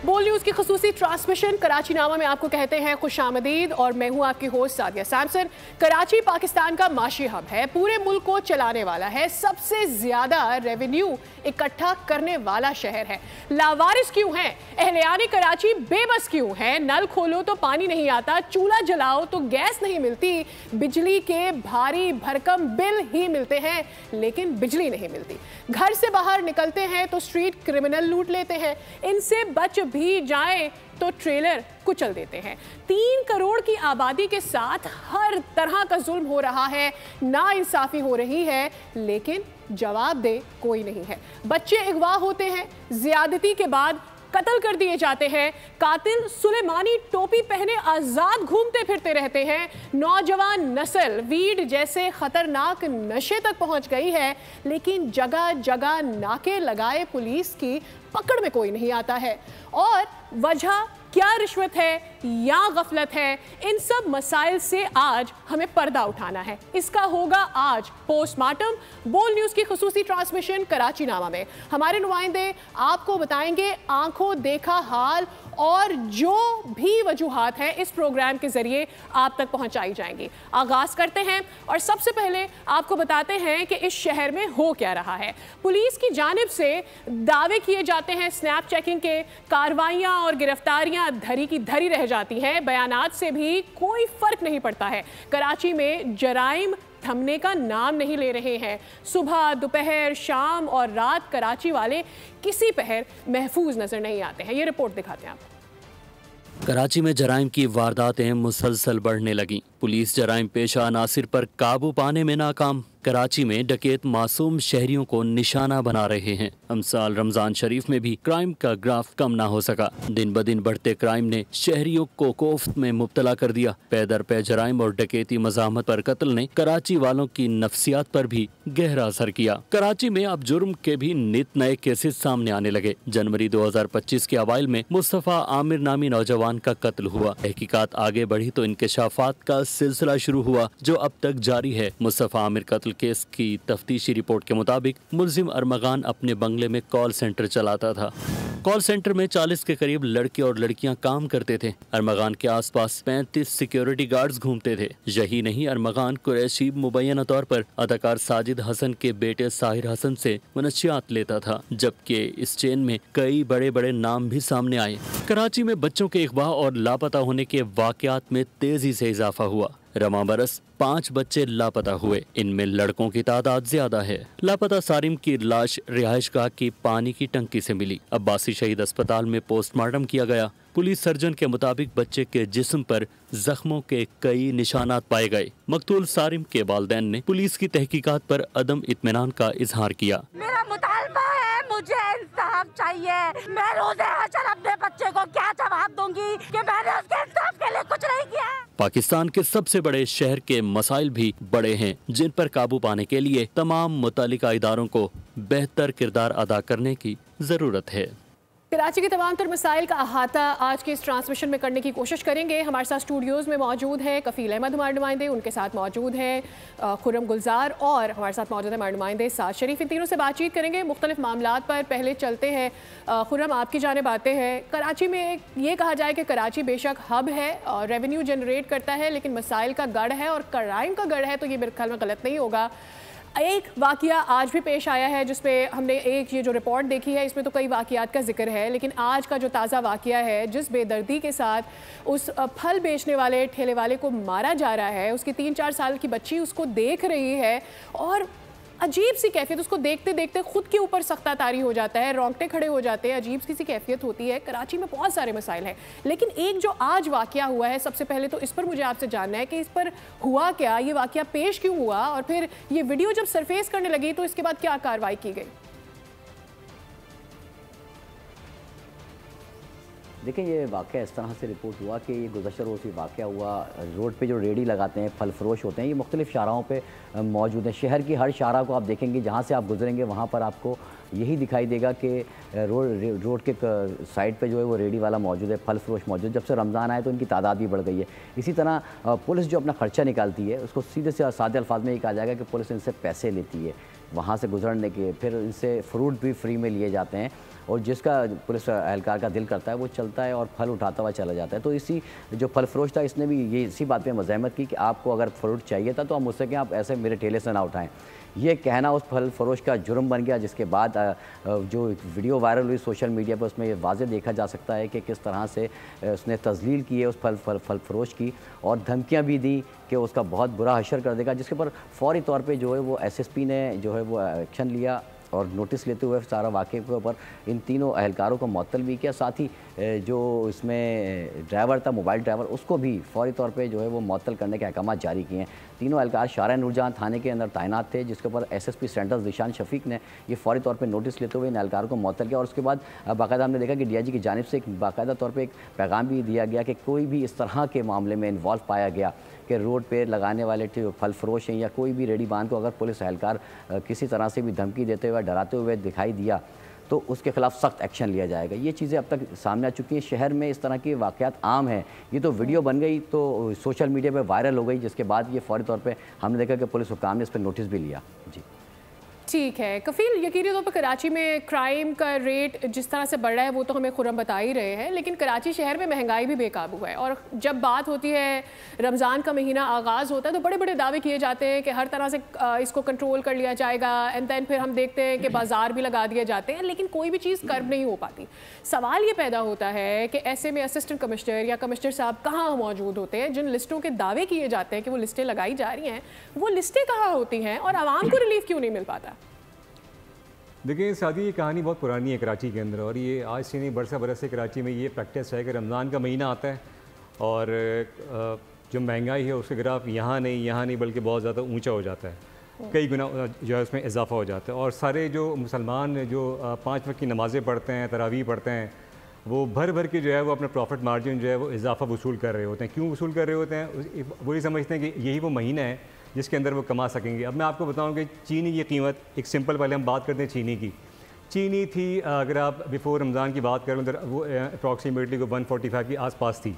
बोल न्यूज़ की खुसूसी ट्रांसमिशन कराची नामा में आपको कहते हैं खुशामदीद और मैं हूं आपकी होस्ट सादिया सैमसन। कराची पाकिस्तान का माशी हब है, पूरे मुल्क को चलाने वाला है, सबसे ज्यादा रेवेन्यू इकट्ठा करने वाला शहर है। लावारिस क्यों है अहलियाने कराची, बेबस क्यों है? नल खोलो तो पानी नहीं आता, चूल्हा जलाओ तो गैस नहीं मिलती, बिजली के भारी भरकम बिल ही मिलते हैं लेकिन बिजली नहीं मिलती। घर से बाहर निकलते हैं तो स्ट्रीट क्रिमिनल लूट लेते हैं, इनसे बच भी जाए तो ट्रेलर कुचल देते हैं। 3 करोड़ की आबादी के साथ हर तरह का जुल्म हो रहा है, नाइंसाफी हो रही है, लेकिन जवाब दे कोई नहीं है। बच्चे अगवा होते हैं, ज्यादती के बाद कत्ल कर दिए जाते हैं, कातिल सुलेमानी टोपी पहने आजाद घूमते फिरते रहते हैं। नौजवान नस्ल वीड जैसे खतरनाक नशे तक पहुंच गई है, लेकिन जगह जगह नाके लगाए पुलिस की पकड़ में कोई नहीं आता है। और वजह क्या रिश्वत है या गफलत है, इन सब मसाइल से आज हमें पर्दा उठाना है। इसका होगा आज पोस्टमार्टम। बोल न्यूज़ की खुसूसी ट्रांसमिशन कराची नामा में हमारे नुमाइंदे आपको बताएंगे आंखों देखा हाल, और जो भी वजूहात हैं इस प्रोग्राम के जरिए आप तक पहुंचाई जाएंगी। आगाज करते हैं और सबसे पहले आपको बताते हैं कि इस शहर में हो क्या रहा है। पुलिस की जानिब से दावे किए जाते हैं स्नैप चेकिंग के, कार्रवाइयां और गिरफ्तारियां धरी की धरी रह जाती हैं, बयानात से भी कोई फर्क नहीं पड़ता है। कराची में जराइम थमने का नाम नहीं ले रहे हैं। सुबह, दोपहर, शाम और रात कराची वाले किसी पहर महफूज नजर नहीं आते हैं। ये रिपोर्ट दिखाते हैं आप। कराची में जराइम की वारदातें मुसलसल बढ़ने लगीं। पुलिस जराइम पेशा अनासिर पर काबू पाने में नाकाम। कराची में डकैत मासूम शहरियों को निशाना बना रहे हैं। अमसाल रमजान शरीफ में भी क्राइम का ग्राफ कम ना हो सका। दिन ब दिन बढ़ते क्राइम ने शहरियों को कोफ्त में मुब्तला कर दिया। पैदर पे जराइम और डकैती मज़ाहमत पर कत्ल ने कराची वालों की नफ्सियात पर भी गहरा असर किया। कराची में अब जुर्म के भी नित नए केसेस सामने आने लगे। जनवरी 2025 के अवाइल में मुस्तफ़ा आमिर नामी नौजवान का कत्ल हुआ। तहकीकात आगे बढ़ी तो इंकशाफात का सिलसिला शुरू हुआ जो अब तक जारी है। मुस्तफ़ा आमिर कत्ल केस की तफ्तीशी रिपोर्ट के मुताबिक मुलजिम अरमगान अपने बंगले में कॉल सेंटर चलाता था। कॉल सेंटर में 40 के करीब लड़के और लड़कियां काम करते थे। अरमगान के आसपास 35 सिक्योरिटी गार्ड्स घूमते थे। यही नहीं, अरमगान कुरैशी मुबैना तौर पर अदाकार साजिद हसन के बेटे साहिर हसन से मनशियात लेता था, जबकि इस चेन में कई बड़े बड़े नाम भी सामने आए। कराची में बच्चों के अगवा और लापता होने के वाकयात में तेजी से इजाफा हुआ। रमा बरस 5 बच्चे लापता हुए, इनमें लड़कों की तादाद ज्यादा है। लापता सारिम की लाश रिहायशगाह की पानी की टंकी से मिली। अब्बासी शहीद अस्पताल में पोस्टमार्टम किया गया। पुलिस सर्जन के मुताबिक बच्चे के जिस्म पर जख्मों के कई निशानात पाए गए। मकतूल सारिम के वालिदैन ने पुलिस की तहकीकात पर अदम इत्मीनान का इजहार किया। मेरा मुतालबा है, मुझे इंसाफ चाहिए। मैं रोज़े हशर अपने बच्चे को क्या जवाब दूंगी कि मैंने उसके इंसाफ के लिए कुछ नहीं किया। पाकिस्तान के सबसे बड़े शहर के मसाइल भी बड़े हैं, जिन पर काबू पाने के लिए तमाम मुतालिका इदारों को बेहतर किरदार अदा करने की जरूरत है। कराची के तमाम तर मसाइल का अहाता आज के इस ट्रांसमिशन में करने की कोशिश करेंगे। हमारे साथ स्टूडियोज़ में मौजूद है कफील अहमद हमारे नुमाइंदे, उनके साथ मौजूद हैं खुर्रम गुलजार और हमारे साथ मौजूद है हमारे नुमाइंदे साद शरीफ। इन तीनों से बातचीत करेंगे मुख्तलिफ मामलात पर। पहले चलते हैं खुर्रम, आपकी जानिब आते हैं। कराची में ये कहा जाए कि कराची बेशक हब है और रेवेन्यू जनरेट करता है, लेकिन मसाइल का गढ़ है और क्राइम का गढ़ है, तो ये मेरे ख्याल में गलत नहीं होगा। एक वाकया आज भी पेश आया है जिसपे हमने एक ये जो रिपोर्ट देखी है इसमें तो कई वाकयात का जिक्र है, लेकिन आज का जो ताज़ा वाकया है जिस बेदर्दी के साथ उस फल बेचने वाले ठेले वाले को मारा जा रहा है, उसकी 3-4 साल की बच्ची उसको देख रही है और अजीब सी कैफियत, उसको देखते देखते खुद के ऊपर सख्ता तारी हो जाता है, रोंगटे खड़े हो जाते हैं, अजीब सी कैफियत होती है। कराची में बहुत सारे मसाइल हैं, लेकिन एक जो आज वाकया हुआ है, सबसे पहले तो इस पर मुझे आपसे जानना है कि इस पर हुआ क्या, ये वाकया पेश क्यों हुआ और फिर ये वीडियो जब सरफेस करने लगी तो इसके बाद क्या कार्रवाई की गई? देखिए, ये वाक़या इस तरह से रिपोर्ट हुआ कि ये गुज़श्ता रोज़ ही वाक़या हुआ। रोड पे जो रेडी लगाते हैं, फल फरोश होते हैं, ये मुख्तलिफ़ शाहराहों पे मौजूद हैं। शहर की हर शाहरा को आप देखेंगे, जहाँ से आप गुजरेंगे वहाँ पर आपको यही दिखाई देगा कि रोड के साइड पे जो है वो रेडी वाला मौजूद है, फल फरोश मौजूद है। जब से रमज़ान आए तो इनकी तादाद भी बढ़ गई है। इसी तरह पुलिस जो अपना ख़र्चा निकालती है उसको सीधे से सादे अल्फाज में ये कहा जाएगा कि पुलिस इनसे पैसे लेती है वहाँ से गुजरने के, फिर इनसे फ्रूट भी फ्री में लिए जाते हैं। और जिसका पुलिस एहलकार का दिल करता है वो चलता है और फल उठाता हुआ चला जाता है। तो इसी जो फल फरोश था इसने भी ये इसी बात पे मज़ाहमत की कि आपको अगर फ्रूट चाहिए था तो आप मुझसे कहें, आप ऐसे मेरे ठेले से ना उठाएं। ये कहना उस फल फरोश का जुर्म बन गया, जिसके बाद जो वीडियो वायरल हुई सोशल मीडिया पर उसमें ये वाज़े देखा जा सकता है कि किस तरह से उसने तज़लील की है उस फल फरोश की, और धमकियां भी दी कि उसका बहुत बुरा हशर कर देगा, जिसके ऊपर फ़ौरी तौर पे जो है वो एसएसपी ने जो है वो एक्शन लिया और नोटिस लेते हुए सारा वाक़े के ऊपर इन तीनों अहलकारों को मुअत्तल भी किया। साथ ही जो इसमें ड्राइवर था, मोबाइल ड्राइवर, उसको भी फ़ौरी तौर पे जो है वो मुअत्तल करने के अहकाम जारी किए हैं। तीनों अहलकार शाहरा नूरजहां थाने के अंदर तैनात थे, जिसके ऊपर एसएसपी सेंट्रल ज़ीशान शफीक ने ये फ़ौरी तौर पे नोटिस लेते हुए इन अहलकारों को मुअत्तल किया। और उसके बाद बाकायदा हमने देखा कि डीआईजी की जानिब से एक बाकायदा तौर पर एक पैगाम भी दिया गया कि कोई भी इस तरह के मामले में इन्वॉल्व पाया गया कि रोड पे लगाने वाले फल फरोश हैं या कोई भी रेडी बांध को अगर पुलिस एहलकार किसी तरह से भी धमकी देते हुए, डराते हुए दिखाई दिया तो उसके खिलाफ सख्त एक्शन लिया जाएगा। ये चीज़ें अब तक सामने आ चुकी हैं। शहर में इस तरह के वाक़यात आम हैं। ये तो वीडियो बन गई तो सोशल मीडिया पे वायरल हो गई, जिसके बाद ये फ़ौरी तौर पे हमने देखा कि पुलिस हुकाम ने इस पर नोटिस भी लिया। जी ठीक है कफील, यकीनी तौर पर कराची में क्राइम का रेट जिस तरह से बढ़ रहा है वो तो हमें खुर्रम बता ही रहे हैं, लेकिन कराची शहर में महंगाई भी बेकाबू है। और जब बात होती है रमज़ान का महीना आगाज़ होता है तो बड़े बड़े दावे किए जाते हैं कि हर तरह से इसको कंट्रोल कर लिया जाएगा, एंड दैन फिर हम देखते हैं कि बाज़ार भी लगा दिए जाते हैं, लेकिन कोई भी चीज़ कर्ब नहीं हो पाती। सवाल ये पैदा होता है कि ऐसे में असिस्टेंट कमिश्नर या कमिश्नर साहब कहाँ मौजूद होते हैं? जिन लिस्टों के दावे किए जाते हैं कि वो लिस्टें लगाई जा रही हैं, वो लिस्टें कहाँ होती हैं और आवाम को रिलीफ क्यों नहीं मिल पाता? देखिए सादी, ये कहानी बहुत पुरानी है कराची के अंदर, और ये आज से नहीं बरसा बरस से कराची में ये प्रैक्टिस है कि रमज़ान का महीना आता है और जो महंगाई है उसके ग्राफ यहाँ नहीं बल्कि बहुत ज़्यादा ऊंचा हो जाता है, कई गुना जो है उसमें इजाफा हो जाता है। और सारे जो मुसलमान जो 5 वक्त की नमाज़ें पढ़ते हैं, तरावी पढ़ते हैं, वो भर के जो है वो अपना प्रॉफिट मार्जिन जो है वो इजाफा वसूल कर रहे होते हैं। क्यों वसूल कर रहे होते हैं? वो ये समझते हैं कि यही वो महीना है जिसके अंदर वो कमा सकेंगे। अब मैं आपको बताऊं कि चीनी की कीमत, एक सिंपल, पहले हम बात करते हैं चीनी की। चीनी थी, अगर आप बिफोर रमज़ान की बात करें तो वो अप्रॉक्सीमेटली को 145 के आसपास थी।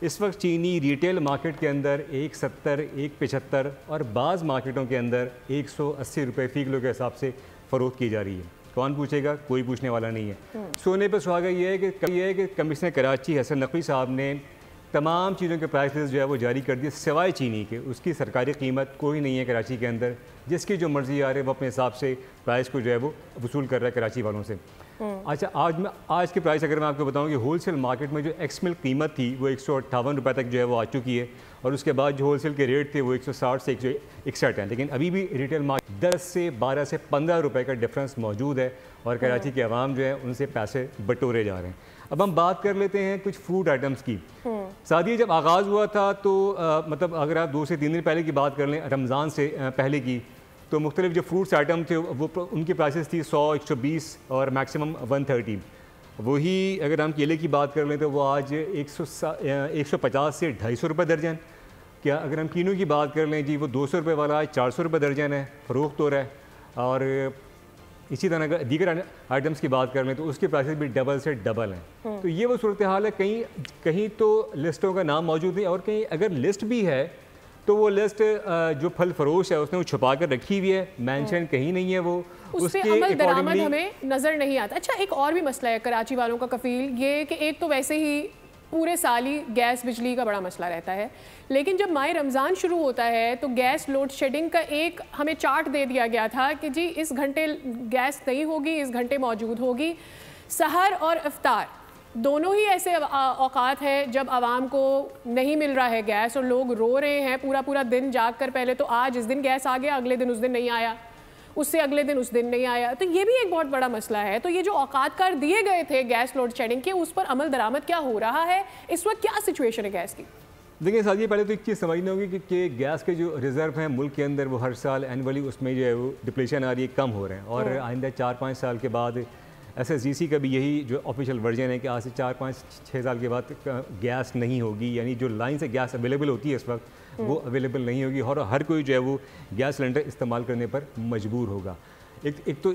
इस वक्त चीनी रिटेल मार्केट के अंदर 170, 175 और बाज़ मार्केटों के अंदर 180 रुपये फ़ी किलो के हिसाब से फ़रोख्त की जा रही है। कौन पूछेगा? कोई पूछने वाला नहीं है। सोने पर सुहागा ये है कि कमिश्नर कराची हसन नकवी साहब ने तमाम चीज़ों के प्राइस लिस्ट जो है वो जारी कर दिए, सिवाय चीनी के। उसकी सरकारी कीमत कोई नहीं है कराची के अंदर, जिसकी जो मर्ज़ी आ रही है वो अपने हिसाब से प्राइस को जो है वो वसूल कर रहा है कराची वालों से। अच्छा, आज के प्राइस अगर मैं आपको बताऊं कि होलसेल मार्केट में जो एक्स मिल्क कीमत थी वो 158 रुपये तक जो है वो आ चुकी है, और उसके बाद जो होलसेल के रेट थे वो 160 से 161 हैं। लेकिन अभी भी रिटेल मार्केट 10 से 12 से 15 रुपये का डिफरेंस मौजूद है, और कराची के अवाम जो है उनसे पैसे बटोरे जा रहे हैं। अब हम बात कर लेते हैं कुछ फ्रूट आइटम्स की। शादी जब आगाज़ हुआ था तो मतलब अगर आप 2 से 3 दिन पहले की बात कर लें, रमज़ान से पहले की, तो मुख्तलिफ जो फ्रूट्स आइटम थे वो उनकी प्राइसेस थी 100, 120 और मैक्सिमम 130। वही अगर हम केले की बात कर लें तो वो आज 150 से 250 रुपये दर्जन। क्या अगर हम कीनू की बात कर लें जी, वो 200 रुपये वाला आज 400 रुपये दर्जन है, फ़रोख्त हो रहा है। और इसी तरह अगर दीगर आइटम्स की बात कर लें तो उसके प्राइसेस भी डबल से डबल हैं। तो ये वो सूरत हाल है। कहीं तो लिस्टों का नाम मौजूद नहीं, और कहीं अगर लिस्ट भी है तो वो लिस्ट जो फल फरोश है उसने वो छुपा कर रखी हुई है, मेंशन कहीं नहीं है, वो उसके अमल दरामद हमें नज़र नहीं आता। अच्छा, एक और भी मसला है कराची वालों का कफील, ये कि एक तो वैसे ही पूरे साल ही गैस बिजली का बड़ा मसला रहता है, लेकिन जब माह रमज़ान शुरू होता है तो गैस लोड शेडिंग का एक हमें चार्ट दे दिया गया था कि जी इस घंटे गैस नहीं होगी, इस घंटे मौजूद होगी। सहर और इफ्तार दोनों ही ऐसे औकात हैं जब आवाम को नहीं मिल रहा है गैस और लोग रो रहे हैं पूरा दिन जाग कर। पहले तो आज इस दिन गैस आ गया, अगले दिन उस दिन नहीं आया, उससे अगले दिन उस दिन नहीं आया, तो ये भी एक बहुत बड़ा मसला है। तो ये जो औकात कर दिए गए थे गैस लोड शेडिंग के, उस पर अमल दरामद क्या हो रहा है इस वक्त? क्या सिचुएशन है गैस की? देखिए साजिए, पहले तो एक चीज़ समझनी होगी कि गैस के जो रिज़र्व हैं मुल्क के अंदर वो हर साल एनुअली उसमें जो है वो डिप्लेशन आ रही है, कम हो रहे हैं। और आइंदा 4-5 साल के बाद SSGC का भी यही जो ऑफिशियल वर्जन है कि आज से 4-5-6 साल के बाद गैस नहीं होगी, यानी जो लाइन से गैस अवेलेबल होती है इस वक्त वो अवेलेबल नहीं होगी, और हर कोई जो है वो गैस सिलेंडर इस्तेमाल करने पर मजबूर होगा। एक तो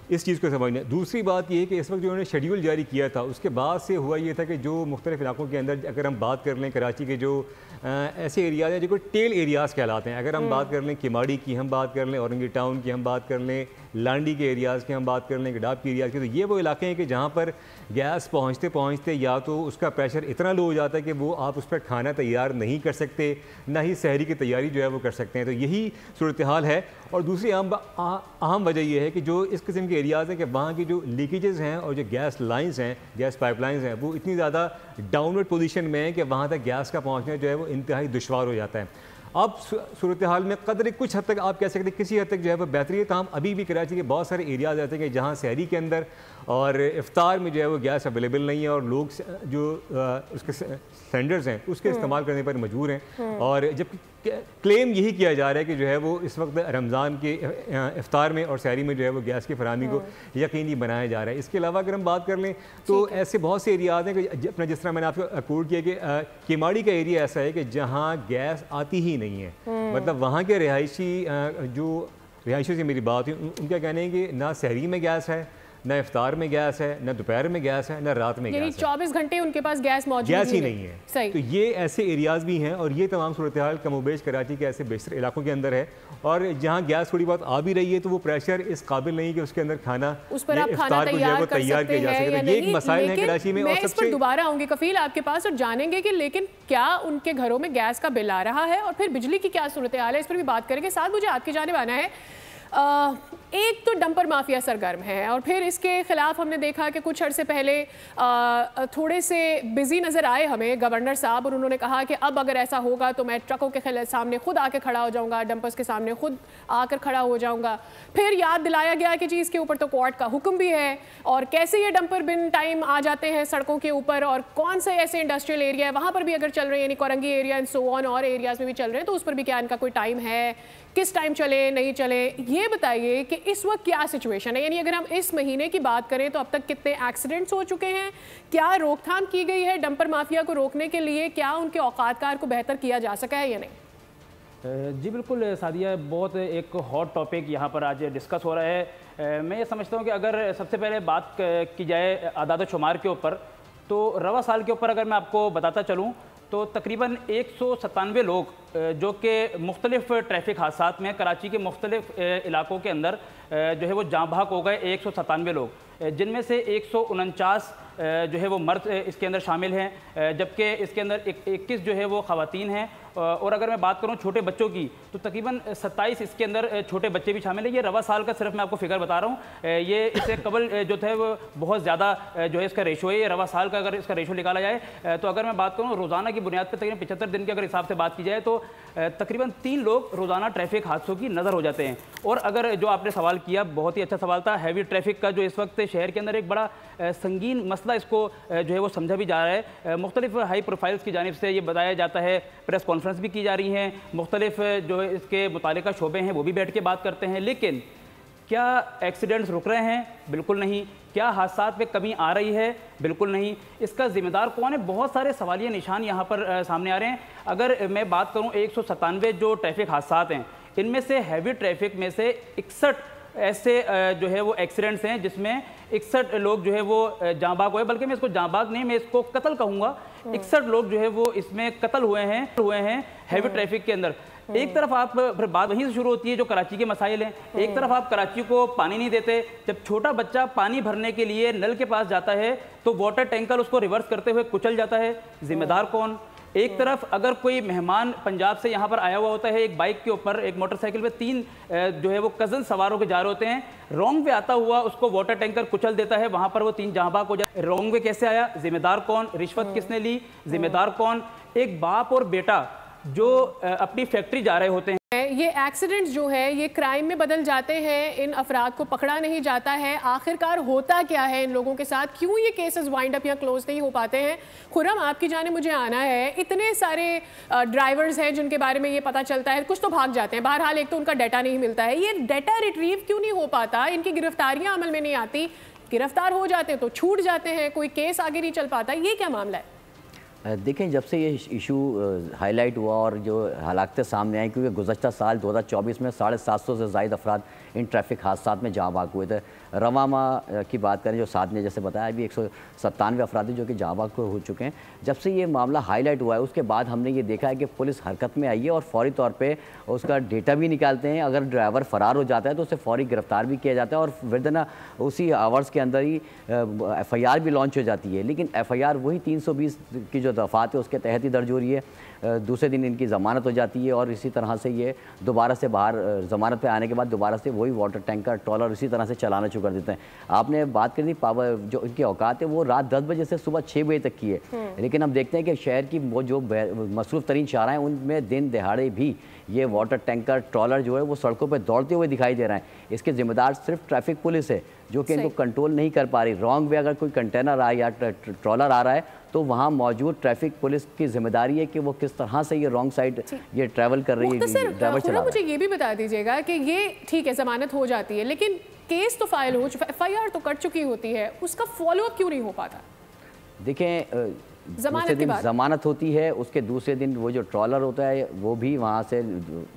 इस चीज़ को समझना। दूसरी बात ये है कि इस वक्त जो उन्होंने शेड्यूल जारी किया था उसके बाद से हुआ ये था कि जो मुख्तलिफ इलाकों के अंदर, अगर हम बात कर लें कराची के जो ऐसे एरियाज़ हैं जो टेल एरियाज़ कहलाते हैं, अगर हम बात कर लें किमाड़ी की, हम बात कर लें औरंगी टाउन की, हम बात कर लें लांडी के एरियाज़ की हम बात कर लें, गडाब के एरियाज़ की, तो ये वो इलाके हैं कि जहाँ पर गैस पहुँचते पहुँचते या तो उसका प्रेशर इतना लो हो जाता है कि वो आप उस पर खाना तैयार नहीं कर सकते, ना ही सहरी की तैयारी जो है वो कर सकते हैं। तो यही सूरत हाल है। और दूसरी अहम वजह यह है कि जो इस किस्म के एरियाज़ हैं कि वहाँ की जो लीकेजेस हैं और जो गैस लाइंस हैं, गैस पाइपलाइंस हैं, वो इतनी ज़्यादा डाउनवर्ड पोजीशन में है कि वहाँ तक गैस का पहुँचना जो है वो इंतहाई दुश्वार हो जाता है। अब सूरत हाल में कदर कुछ हद तक आप कह सकते हैं, किसी हद तक जो है वो बेहतरी है। तमाम अभी भी कराची के बहुत सारे एरियाज़ ऐसे हैं कि जहाँ सहरी के अंदर और इफ्तार में जो है वो गैस अवेलेबल नहीं है और लोग जो उसके सिलेंडर्स हैं उसके इस्तेमाल करने पर मजबूर हैं। और जबकि क्लेम यही किया जा रहा है कि जो है वो इस वक्त रमज़ान के इफ्तार में और सहरी में जो है वो गैस की फराहमी को यकीनी बनाया जा रहा है। इसके अलावा अगर हम बात कर लें तो ऐसे बहुत से एरियाज़ हैं कि अपना, जिस तरह मैंने आपको कोट किया कि केमाड़ी का एरिया ऐसा है कि जहाँ गैस आती ही नहीं है। मतलब वहाँ के रिहायशी जो रिहायशियों से मेरी बात हुई, उनका कहना है कि ना सहरी में गैस है, ना इफ्तार में गैस है, ना दोपहर में गैस है, ना रात में गैस है। 24 घंटे उनके पास गैस मौजूद गैस ही नहीं है। सही। तो ये ऐसे एरियाज़ भी हैं और ये तमाम सूरत हाल कमोबेश कराची के ऐसे बेशतर इलाकों के अंदर है। और जहाँ गैस थोड़ी बहुत आ भी रही है तो वो प्रेशर इस काबिल नहीं कि उसके अंदर खाना, उस पर आप खाना तैयार किया जा सके। ये एक मसाइल है कराची में। और इस पर दोबारा आऊंगी कफील आपके पास और जानेंगे कि लेकिन क्या उनके घरों में गैस का बिल आ रहा है और फिर बिजली की क्या सूरत हाल है, इस पर भी बात करेंगे। साथ मुझे आपकी जानिब आना है। एक तो डंपर माफिया सरगर्म है और फिर इसके खिलाफ हमने देखा कि कुछ अर्से पहले थोड़े से बिजी नज़र आए हमें गवर्नर साहब, और उन्होंने कहा कि अब अगर ऐसा होगा तो मैं ट्रकों के सामने खुद आके खड़ा हो जाऊंगा, डंपर्स के सामने खुद आकर खड़ा हो जाऊंगा। फिर याद दिलाया गया कि जी इसके ऊपर तो कोर्ट का हुक्म भी है और कैसे ये डंपर बिन टाइम आ जाते हैं सड़कों के ऊपर और कौन से ऐसे इंडस्ट्रियल एरिया है वहाँ पर भी अगर चल रहे हैं, यानी Korangi area and so on और एरियाज़ में भी चल रहे हैं, तो उस पर भी क्या इनका कोई टाइम है, किस टाइम चले नहीं चले। ये बताइए कि इस वक्त क्या सिचुएशन है, यानी अगर हम इस महीने की बात करें तो अब तक कितने एक्सीडेंट्स हो चुके हैं, क्या रोकथाम की गई है डंपर माफिया को रोकने के लिए, क्या उनके औकातकार को बेहतर किया जा सका है या नहीं? जी बिल्कुल सादिया, बहुत एक हॉट टॉपिक यहाँ पर आज डिस्कस हो रहा है। मैं ये समझता हूँ कि अगर सबसे पहले बात की जाए आदाद शुमार के ऊपर, तो रवा साल के ऊपर अगर मैं आपको बताता चलूँ तो तकरीबन 197 लोग जो कि मुख्तलिफ ट्रैफिक हादसात में कराची के मुख्तलिफ इलाकों के अंदर जो है वो जाँ बहक हो गए। 197 लोग, जिनमें से 149 जो है वो मर्द इसके अंदर शामिल हैं, जबकि इसके अंदर 21 जो है वो ख़वातीन हैं। और अगर मैं बात करूं छोटे बच्चों की तो तकरीबन 27 इसके अंदर छोटे बच्चे भी शामिल हैं। ये रवा साल का सिर्फ मैं आपको फिगर बता रहा हूं, ये इससे कबल जो थे वो बहुत ज़्यादा जो है इसका रेशो है। ये रवा साल का अगर इसका रेशो निकाला जाए तो अगर मैं बात करूं रोज़ाना की बुनियाद पर तकरीबन 75 दिन के अगर हिसाब से बात की जाए तो तकरीबन 3 लोग रोज़ाना ट्रैफिक हादसों की नज़र हो जाते हैं। और अगर जो आपने सवाल किया, बहुत ही अच्छा सवाल था, हैवी ट्रैफिक का जो इस वक्त शहर के अंदर एक बड़ा संगीन मसला इसको जो है वो समझा भी जा रहा है। मुख्तलिफ हाई प्रोफाइल्स की जानिब से ये बताया जाता है, प्रेस कॉन्फ्रेंस भी की जा रही हैं, मुख्तलिफ जो इसके मुतालिका शोबे हैं वो भी बैठ के बात करते हैं। लेकिन क्या एक्सीडेंट्स रुक रहे हैं? बिल्कुल नहीं। क्या हादसात में कमी आ रही है? बिल्कुल नहीं। इसका जिम्मेदार कौन है? बहुत सारे सवालिया निशान यहाँ पर सामने आ रहे हैं। अगर मैं बात करूँ 197 जो ट्रैफिक हादसात हैं, इनमें से हैवी ट्रैफिक में से 61 ऐसे जो है वो एक्सीडेंट्स हैं जिसमें 61 लोग जो है वो जाँबाग हुए, बल्कि मैं इसको जाँबाग नहीं, मैं इसको कत्ल कहूँगा। 61 लोग जो है वो इसमें कत्ल हुए हैं हैवी ट्रैफिक के अंदर। एक तरफ आप फिर बात वहीं से शुरू होती है जो कराची के मसाइल हैं। एक तरफ आप कराची को पानी नहीं देते, जब छोटा बच्चा पानी भरने के लिए नल के पास जाता है तो वाटर टैंकर उसको रिवर्स करते हुए कुचल जाता है, जिम्मेदार कौन? एक तरफ अगर कोई मेहमान पंजाब से यहाँ पर आया हुआ होता है, एक बाइक के ऊपर एक मोटरसाइकिल पे 3 जो है वो कज़न सवार होकर जा रहे होते हैं, रॉन्ग वे आता हुआ उसको वाटर टैंकर कुचल देता है, वहाँ पर वो 3 जहाँबाग हो जाए। रॉन्ग वे कैसे आया? जिम्मेदार कौन? रिश्वत किसने ली? जिम्मेदार कौन? एक बाप और बेटा जो अपनी फैक्ट्री जा रहे होते हैं। ये एक्सीडेंट्स जो है ये क्राइम में बदल जाते हैं, इन अफराद को पकड़ा नहीं जाता है। आखिरकार होता क्या है इन लोगों के साथ? क्यों ये केसेस वाइंड अप या क्लोज नहीं हो पाते हैं? खुरम, आपकी जाने मुझे आना है। इतने सारे ड्राइवर्स हैं जिनके बारे में ये पता चलता है, कुछ तो भाग जाते हैं, बहरहाल एक तो उनका डाटा नहीं मिलता है। ये डाटा रिट्रीव क्यों नहीं हो पाता? इनकी गिरफ्तारियां अमल में नहीं आती, गिरफ्तार हो जाते हैं तो छूट जाते हैं, कोई केस आगे नहीं चल पाता, ये क्या मामला है? देखें, जब से ये इशू हाईलाइट हुआ और जो हालात सामने आए, क्योंकि गुज़श्ता साल 2024 में 750 से ज़ायद अफराद इन ट्रैफिक हादसात में जाँ बाग हुए थे। रवामा की बात करें, जो साथ ने जैसे बताया, अभी 197 अफराद जो कि जाँ बाग हो चुके हैं। जब से ये मामला हाईलाइट हुआ है उसके बाद हमने ये देखा है कि पुलिस हरकत में आई है और फौरी तौर पे उसका डेटा भी निकालते हैं। अगर ड्राइवर फ़रार हो जाता है तो उसे फौरी गिरफ्तार भी किया जाता है और विदिन उसी आवर्स के अंदर ही FIR भी लॉन्च हो जाती है। लेकिन FIR वही 320 की जो दफ़ात है उसके तहत ही दर्ज हो रही है। दूसरे दिन इनकी ज़मानत हो जाती है और इसी तरह से ये दोबारा से बाहर ज़मानत पे आने के बाद दोबारा से वही वाटर टैंकर, ट्रॉलर इसी तरह से चलाना शुरू कर देते हैं। आपने बात करी थी पावर, जो इनकी औकात है वो रात 10 बजे से सुबह 6 बजे तक की है। लेकिन हम देखते हैं कि शहर की वो जो मसरूफ़ तरीन शाहराह हैं उनमें दिन दहाड़े भी ये वाटर टैंकर, ट्रॉलर जो है वो सड़कों पर दौड़ते हुए दिखाई दे रहे हैं। इसके ज़िम्मेदार सिर्फ ट्रैफिक पुलिस है जो कि इनको कंट्रोल नहीं कर पा रही। रॉन्ग वे अगर कोई कंटेनर आ या ट्रॉलर आ रहा है तो वहाँ मौजूद ट्रैफिक पुलिस की जिम्मेदारी है कि वो किस तरह से ये रॉन्ग साइड ये ट्रैवल कर रही है, ड्राइवर चला रहा है। मुझे ये भी बता दीजिएगा कि ये ठीक है, ज़मानत हो जाती है, लेकिन केस तो फाइल हो चुका, FIR तो कट चुकी होती है, उसका फॉलोअप क्यों नहीं हो पाता? देखें, दूसरे दिन ज़मानत होती है, उसके दूसरे दिन वो जो ट्रॉलर होता है वो भी वहाँ से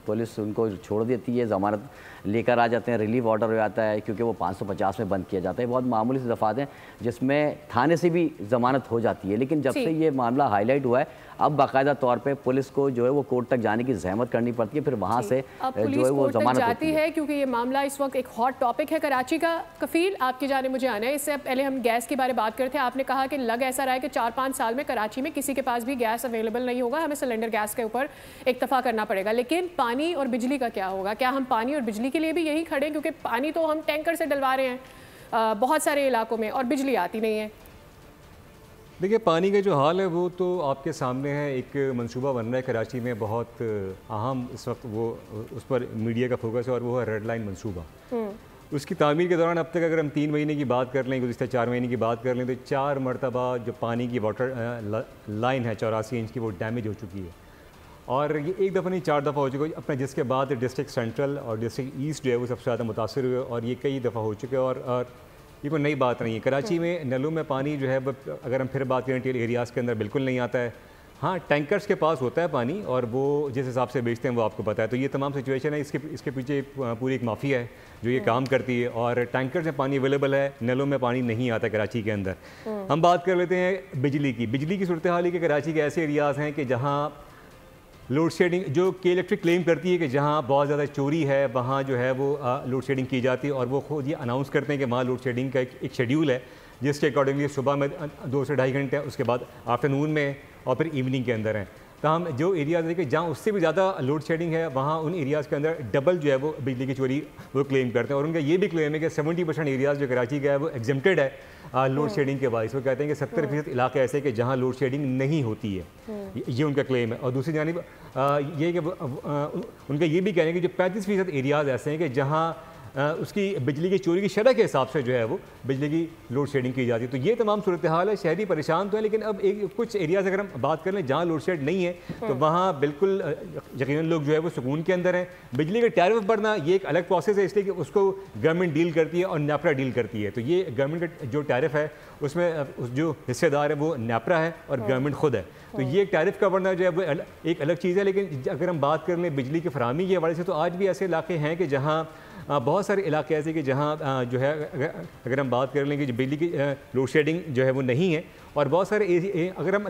पुलिस उनको छोड़ देती है, ज़मानत लेकर आ जाते हैं, रिलीव ऑर्डर हो जाता है क्योंकि वो 550 में बंद किया जाता है। बहुत मामूली से दफ़ात हैं जिसमें थाने से भी ज़मानत हो जाती है। लेकिन जब से ये मामला हाईलाइट हुआ है अब बाकायदा तौर पे पुलिस को जो है वो कोर्ट तक जाने की जहमत करनी पड़ती है, फिर वहाँ से जो है वो ज़मानत जाती है। क्योंकि ये मामला इस वक्त एक हॉट टॉपिक है कराची का। कफील, आपकी जाने मुझे आना है। इससे पहले हम गैस के बारे में बात करते हैं। आपने कहा कि लग ऐसा रहा है कि 4-5 साल में कराची में किसी के पास भी गैस अवेलेबल नहीं होगा, हमें सिलेंडर गैस के ऊपर इक्तफा करना पड़ेगा। लेकिन पानी और बिजली का क्या होगा? क्या हम पानी और बिजली के लिए भी यही खड़े हैं? क्योंकि पानी तो हम टैंकर से डलवा रहे हैं बहुत सारे इलाकों में और बिजली आती नहीं है। देखिए, पानी का जो हाल है वो तो आपके सामने है। एक मंसूबा बन रहा है कराची में, बहुत अहम इस वक्त वो उस पर मीडिया का फोकस है और वो है रेड लाइन मंसूबा। उसकी तामीर के दौरान अब तक अगर हम 3 महीने की बात कर लें, गुज़िश्ता 4 महीने की बात कर लें, तो 4 मरतबा जो पानी की वाटर लाइन है 84 इंच की, वो डैमेज हो चुकी है। और ये एक दफ़ा नहीं 4 दफ़ा हो चुका है अपना, जिसके बाद डिस्ट्रिक्ट सेंट्रल और डिस्ट्रिक्ट ईस्ट जो है वो सबसे ज़्यादा मुतासर हुए और ये कई दफ़ा हो चुके हैं। और ये कोई नई बात नहीं है। कराची में नलों में पानी जो है अगर हम फिर बात करें टेल एरियाज़ के अंदर बिल्कुल नहीं आता है। हाँ, टैंकर्स के पास होता है पानी और वो जिस हिसाब से बेचते हैं वो आपको पता है। तो ये तमाम सिचुएशन है। इसके पीछे पूरी एक माफिया है जो ये काम करती है और टैंकर से पानी अवेलेबल है, नलों में पानी नहीं आता कराची के अंदर। हम बात कर लेते हैं बिजली की। बिजली की सूरत हाल है कि कराची के ऐसे एरियाज़ हैं कि जहाँ लोड शेडिंग, जो के इलेक्ट्रिक क्लेम करती है कि जहाँ बहुत ज़्यादा चोरी है वहाँ जो है वो लोड शेडिंग की जाती है और वो खुद ये अनाउंस करते हैं कि वहाँ लोड शेडिंग का एक शेड्यूल है जिसके अकॉर्डिंगली सुबह में 2 से 2.5 घंटे, उसके बाद आफ्टरनून में और फिर इवनिंग के अंदर हैं। तो हम जो एरियाज़ देखिए जहाँ उससे भी ज़्यादा लोड शेडिंग है वहाँ उन एरियाज़ के अंदर डबल जो है वो बिजली की चोरी वो क्लेम करते हैं। और उनका ये भी क्लेम है कि 70% एरियाज़ जो कराची का है वो एग्जेम्प्टेड है लोड शेडिंग के बाइस। वो कहते हैं कि 70% इलाके ऐसे कि जहाँ लोड शेडिंग नहीं होती है, ये उनका क्लेम है। और दूसरी जानिब ये कि उनका ये भी कहना है कि जो 35% एरियाज़ ऐसे हैं कि जहाँ उसकी बिजली की चोरी की शरह के हिसाब से जो है वो बिजली की लोड शेडिंग की जाती है। तो ये तमाम सूरत हाल है। शहरी परेशान तो है, लेकिन अब एक कुछ एरियाज़ अगर हम बात कर लें जहाँ लोड शेड नहीं है तो वहाँ बिल्कुल यकीनन लोग जो है वो सुकून के अंदर हैं। बिजली का टैरिफ बढ़ना ये एक अलग प्रोसेस है, इसलिए कि उसको गवर्नमेंट डील करती है और नेपरा डील करती है। तो ये गवर्नमेंट का जो टैरिफ है उसमें जो हिस्सेदार है वो नेपरा है और गवर्नमेंट खुद है। तो ये एक टैरिफ का बढ़ना जो है वो एक अलग चीज़ है। लेकिन अगर हम बात कर लें बिजली की फराहमी के हवाले से तो आज भी ऐसे इलाके हैं कि जहाँ बहुत सारे इलाके ऐसे कि जहाँ जो है अगर हम बात कर लें कि बिजली की लोड शेडिंग जो है वो नहीं है। और बहुत सारे अगर हम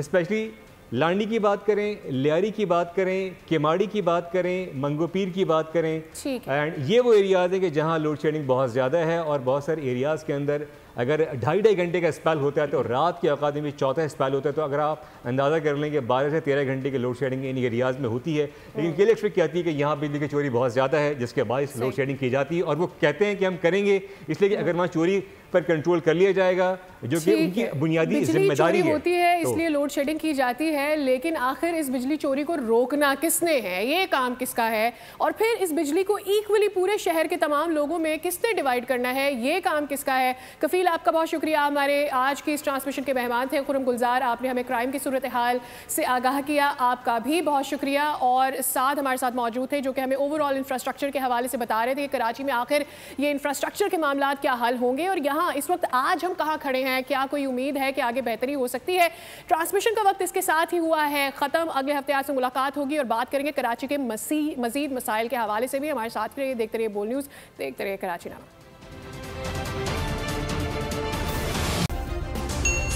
स्पेशली लांडी की बात करें, लियारी की बात करें, केमाड़ी की बात करें, मंगोपीर की बात करें, एंड ये वो एरियाज़ हैं कि जहाँ लोड शेडिंग बहुत ज़्यादा है। और बहुत सारे एरियाज़ के अंदर अगर 2.5 घंटे का स्पेल होता है तो रात के औकात में भी चौथा स्पेल होता है। तो अगर आप अंदाज़ा कर लें कि 12 से 13 घंटे की लोड शेडिंग इन एरियाज़ में होती है। लेकिन के इलेक्ट्रिक कहती है कि यहाँ बिजली की चोरी बहुत ज़्यादा है जिसके बायस लोड शेडिंग की जाती है। और वो कहते हैं कि हम करेंगे इसलिए कि अगर वहाँ चोरी पर कंट्रोल कर लिया जाएगा, जो कि उनकी बुनियादी जिम्मेदारी होती है, इसलिए लोड शेडिंग की जाती है। लेकिन आखिर इस बिजली चोरी को रोकना किसने है? ये काम किसका है? और फिर इस बिजली को इक्वली पूरे शहर के तमाम लोगों में किसने डिवाइड करना है? ये काम किसका है? कफील, आपका बहुत शुक्रिया। हमारे आज की इस ट्रांसमिशन के मेहमान थे खुर्रम गुलजार। आपने हमें क्राइम की सूरत हाल से आगाह किया, आपका भी बहुत शुक्रिया। और साथ हमारे साथ मौजूद थे जो कि हमें ओवरऑल इंफ्रास्ट्रक्चर के हवाले से बता रहे थे कि कराची में आखिर ये इंफ्रास्ट्रक्चर के मामला क्या हल होंगे। और यहाँ हाँ, इस वक्त आज हम कहाँ खड़े हैं, क्या कोई उम्मीद है कि आगे बेहतरी हो सकती है। ट्रांसमिशन का वक्त इसके साथ ही हुआ है ख़त्म। अगले हफ्ते आपसे मुलाकात होगी और बात करेंगे कराची के मज़ीद मसाइल के हवाले से भी। हमारे साथ रहिए, देखते रहिए बोल न्यूज़, देखते रहिए कराची नामा।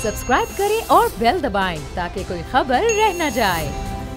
सब्सक्राइब करें और बेल दबाएं ताकि कोई खबर रह न जाए।